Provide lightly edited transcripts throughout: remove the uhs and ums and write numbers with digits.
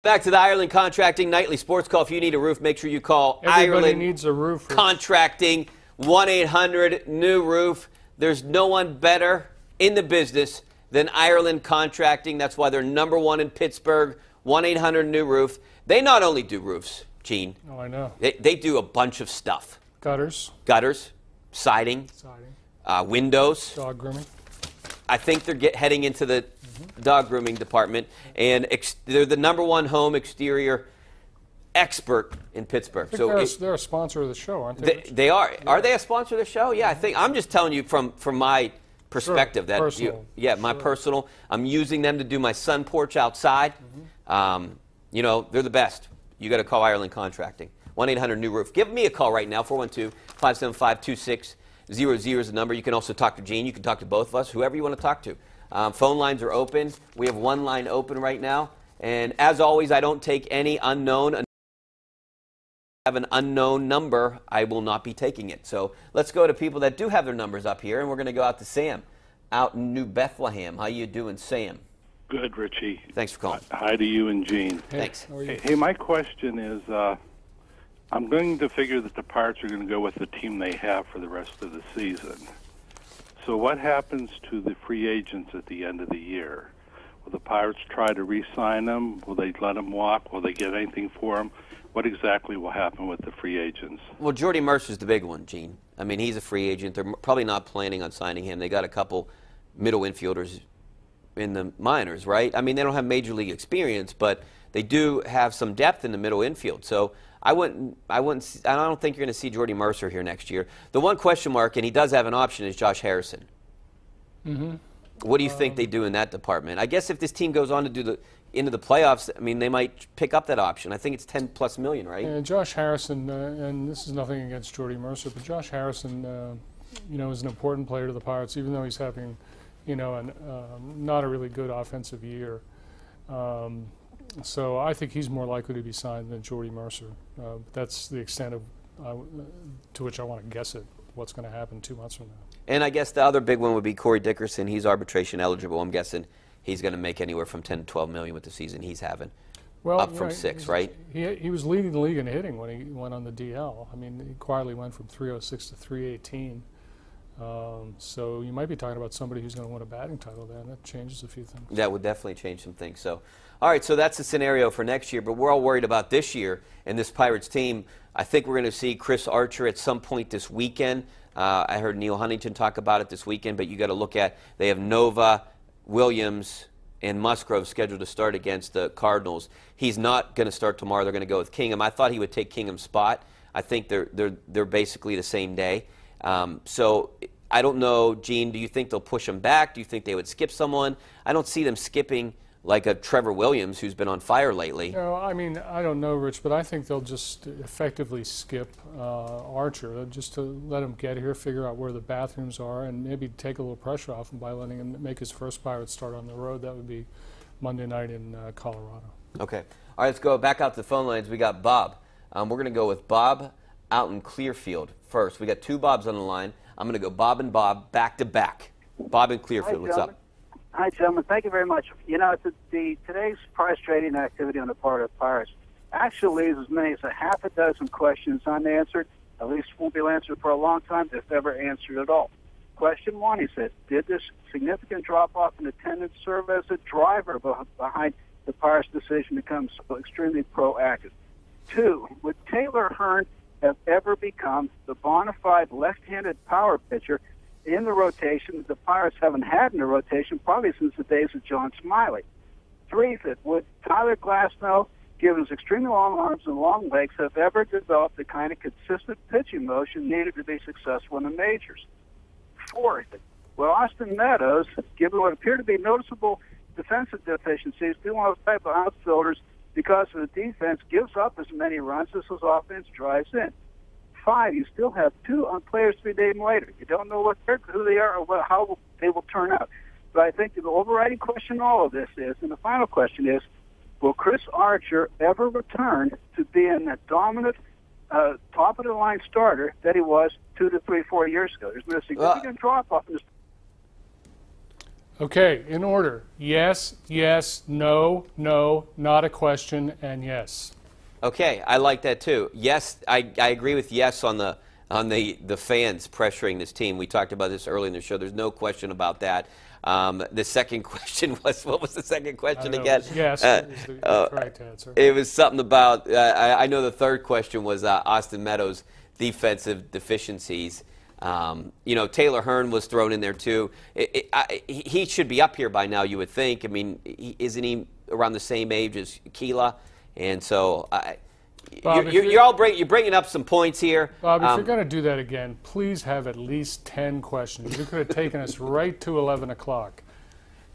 Back to the Ireland Contracting Nightly Sports Call. If you need a roof, make sure you call Ireland needs a roof. Contracting, 1-800-NEW-ROOF. There's no one better in the business than Ireland Contracting. That's why they're #1 in Pittsburgh, 1-800-NEW-ROOF. They not only do roofs, Gene. Oh, I know. They do a bunch of stuff. Gutters, siding, windows. dog grooming. I think they're heading into the dog grooming department, and they're the #1 home exterior expert in Pittsburgh. They're a sponsor of the show, aren't they? They are. Yeah. Are they a sponsor of the show? Yeah, I think. I'm just telling you from my perspective that personal. My personal. I'm using them to do my sun porch outside. You know, they're the best. You got to call Ireland Contracting. 1-800-NEW-ROOF. Give me a call right now. 412-575-2600 is the number. You can also talk to Gene. You can talk to both of us. Whoever you want to talk to. Phone lines are open. We have one line open right now. And as always, I don't take any unknown. If I have an unknown number, I will not be taking it. So let's go to people that do have their numbers up here, and we're going to go out to Sam out in New Bethlehem. How you doing, Sam? Good, Richie. Thanks for calling. Hi to you and Gene. Thanks. Hey, my question is, I'm going to figure that the Pirates are going to go with the team they have for the rest of the season. So what happens to the free agents at the end of the year? Will the Pirates try to re-sign them? Will they let them walk? Will they get anything for them? What exactly will happen with the free agents? Well, Jordy Mercer's the big one, Gene. I mean, he's a free agent. They're probably not planning on signing him. They got a couple middle infielders in the minors, right? I mean, they don't have major league experience, but they do have some depth in the middle infield. So I don't think you're going to see Jordy Mercer here next year. The one question mark, and he does have an option, is Josh Harrison. What do you think they do in that department? I guess if this team goes on to do into the playoffs, I mean, they might pick up that option. I think it's $10+ million, right? And Josh Harrison, and this is nothing against Jordy Mercer, but Josh Harrison, you know, is an important player to the Pirates, even though he's having, you know, not a really good offensive year. So I think he's more likely to be signed than Jordy Mercer. That's the extent of to which I want to guess at what's going to happen 2 months from now. And I guess the other big one would be Corey Dickerson. He's arbitration eligible. I'm guessing he's going to make anywhere from $10 to $12 million with the season he's having. Well, up from 6, right? He was leading the league in hitting when he went on the DL. I mean, he quietly went from 306 to 318. So you might be talking about somebody who's going to win a batting title there, and that changes a few things. That would definitely change some things. So, all right, so that's the scenario for next year, but we're all worried about this year and this Pirates team. I think we're going to see Chris Archer at some point this weekend. I heard Neil Huntington talk about it this weekend, but you got to look at, they have Nova, Williams, and Musgrove scheduled to start against the Cardinals. He's not going to start tomorrow. They're going to go with Kingham. I thought he would take Kingham's spot. I think they're basically the same day. So I don't know, Gene, do you think they'll push him back? Do you think they would skip someone? I don't see them skipping like a Trevor Williams who's been on fire lately. No, I mean, I don't know, Rich, but I think they'll just effectively skip Archer, just to let him get here, figure out where the bathrooms are, and maybe take a little pressure off him by letting him make his first Pirates start on the road. That would be Monday night in Colorado. Okay. All right, let's go back out to the phone lines. We got Bob. We're going to go with Bob out in Clearfield first. We got 2 Bobs on the line. I'm going to go Bob and Bob back to back. Bob in Clearfield, what's up? Hi, gentlemen. Thank you very much. You know, today's price trading activity on the part of Pirates actually leaves as many as a half a dozen questions unanswered. At least won't be answered for a long time, if ever answered at all. Question 1, he said, did this significant drop-off in attendance serve as a driver behind the Pirates' decision to become so extremely proactive? 2, would Taylor Hearn have ever become the bona fide left-handed power pitcher in the rotation that the Pirates haven't had in the rotation probably since the days of John Smiley? 3, would Tyler Glasnow, given his extremely long arms and long legs, have ever developed the kind of consistent pitching motion needed to be successful in the majors? 4, will Austin Meadows, given what appear to be noticeable defensive deficiencies, be one of those type of outfielders because of the defense gives up as many runs as his offense drives in? 5, you still have 2 players to be named later. You don't know who they are or how they will turn out. But I think the overriding question in all of this is, and the final question is, will Chris Archer ever return to being that dominant, top-of-the-line starter that he was 2 to 3, 4 years ago? There's been a significant drop-off in this. Okay, in order. Yes, yes, no, no, not a question, and yes. Okay, I like that too. Yes, I agree with yes on the fans pressuring this team. We talked about this early in the show. There's no question about that. The second question was, what was the second question again? Yes, is the correct answer. It was something about, I know the third question was Austin Meadows' defensive deficiencies. You know, Taylor Hearn was thrown in there too. He should be up here by now, you would think. I mean, isn't he around the same age as Keela? And so Bob, you're bringing up some points here. Bob, if you're going to do that again, please have at least 10 questions. You could have taken us right to 11 o'clock.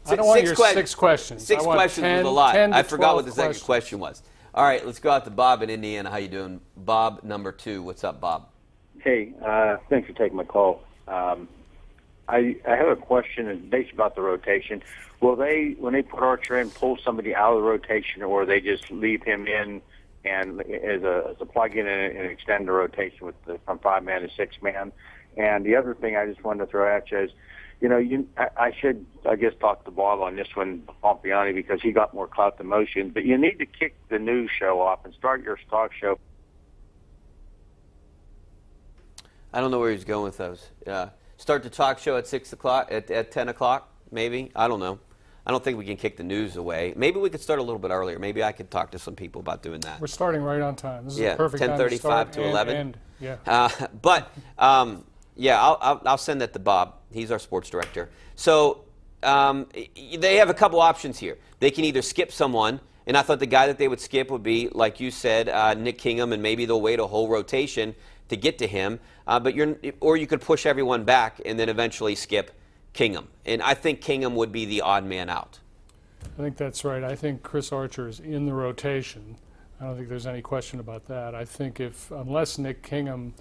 I don't want your 6 questions. Six questions 10, was a lot. 10 to I forgot what the 12 second questions. question was. All right, let's go out to Bob in Indiana. How you doing? Bob, number 2. What's up, Bob? Hey, thanks for taking my call. I have a question, and basically about the rotation. Will they, when they put Archer in, pull somebody out of the rotation, or they just leave him in and as a plug-in and extend the rotation with from 5-man to 6-man? And the other thing I just wanted to throw at you is, you know, I should, I guess, talk to Bob on this one, Pompiani, because he got more clout than motion. But you need to kick the news show off and start your talk show. I don't know where he's going with those. Start the talk show at 6 o'clock, at 10 o'clock, maybe? I don't know. I don't think we can kick the news away. Maybe we could start a little bit earlier. Maybe I could talk to some people about doing that. We're starting right on time. This is a perfect time to 10:35 start to 11. Yeah. Yeah, I'll send that to Bob. He's our sports director. So they have a couple options here. They can either skip someone, and I thought the guy that they would skip would be, like you said, Nick Kingham, and maybe they'll wait a whole rotation to get to him. Or you could push everyone back and then eventually skip Kingham. And I think Kingham would be the odd man out. I think that's right. I think Chris Archer is in the rotation. I don't think there's any question about that. I think unless Nick Kingham,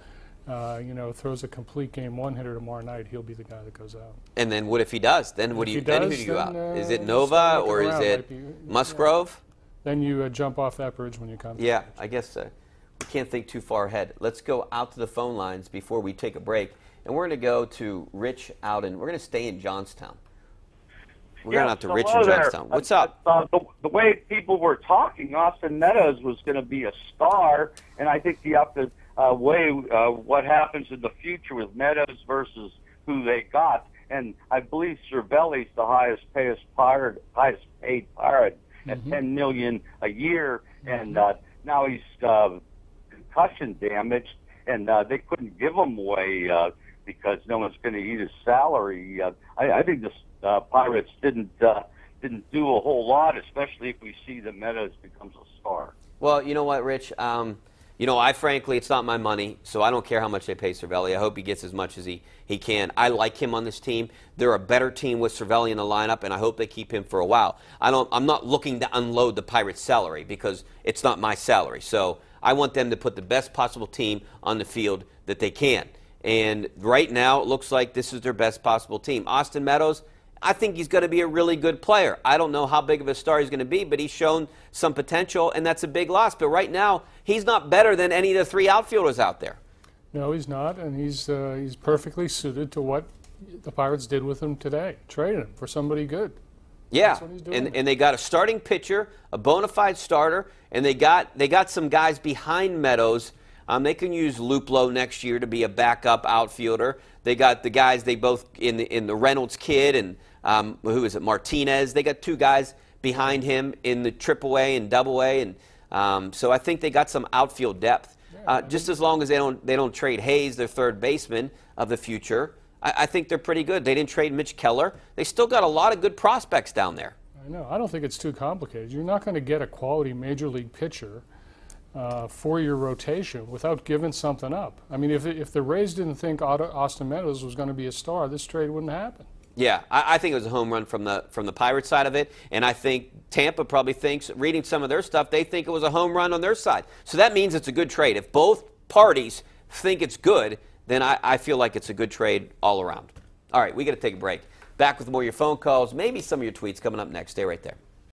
throws a complete game one-hitter tomorrow night, he'll be the guy that goes out. And then what if he does? Then who do you go out? Is it Nova or is it Musgrove? Then you jump off that bridge when you come. Yeah, I guess so. We can't think too far ahead. Let's go out to the phone lines before we take a break. And we're going to go to Rich out we're going to stay in Johnstown. We're going out to Rich in Johnstown. What's up? The way people were talking, Austin Meadows was going to be a star, and I think you have to weigh what happens in the future with Meadows versus who they got. And I believe Cervelli's the highest paid pirate at $10 million a year, and now he's concussion damaged, and they couldn't give him away because no one's going to eat his salary. I think the Pirates didn't do a whole lot, especially if we see that Meadows becomes a star. Well, you know what, Rich? I frankly, it's not my money, so I don't care how much they pay Cervelli. I hope he gets as much as he can. I like him on this team. They're a better team with Cervelli in the lineup, and I hope they keep him for a while. I'm not looking to unload the Pirates' salary because it's not my salary. So I want them to put the best possible team on the field that they can. And right now, it looks like this is their best possible team. Austin Meadows, I think he's going to be a really good player. I don't know how big of a star he's going to be, but he's shown some potential, and that's a big loss. But right now, he's not better than any of the 3 outfielders out there. No, he's not, and he's perfectly suited to what the Pirates did with him today. Traded him for somebody good. Yeah, That's what he's doing. and they got a starting pitcher, a bona fide starter, and they got some guys behind Meadows. They can use Luplow next year to be a backup outfielder. They got the guys they both in the Reynolds kid and who is it, Martinez. They got 2 guys behind him in the AAA and AA, and so I think they got some outfield depth. Just as long as they don't trade Hayes, their third baseman of the future, I think they're pretty good. They didn't trade Mitch Keller. They still got a lot of good prospects down there. I know. I don't think it's too complicated. You're not going to get a quality major league pitcher for your rotation without giving something up. I mean, if the Rays didn't think Austin Meadows was going to be a star, this trade wouldn't happen. Yeah, I think it was a home run from the Pirates side of it, and I think Tampa probably thinks, reading some of their stuff, they think it was a home run on their side. So that means it's a good trade. If both parties think it's good, then I feel like it's a good trade all around. All right, we got to take a break. Back with more of your phone calls, maybe some of your tweets coming up next. Stay right there.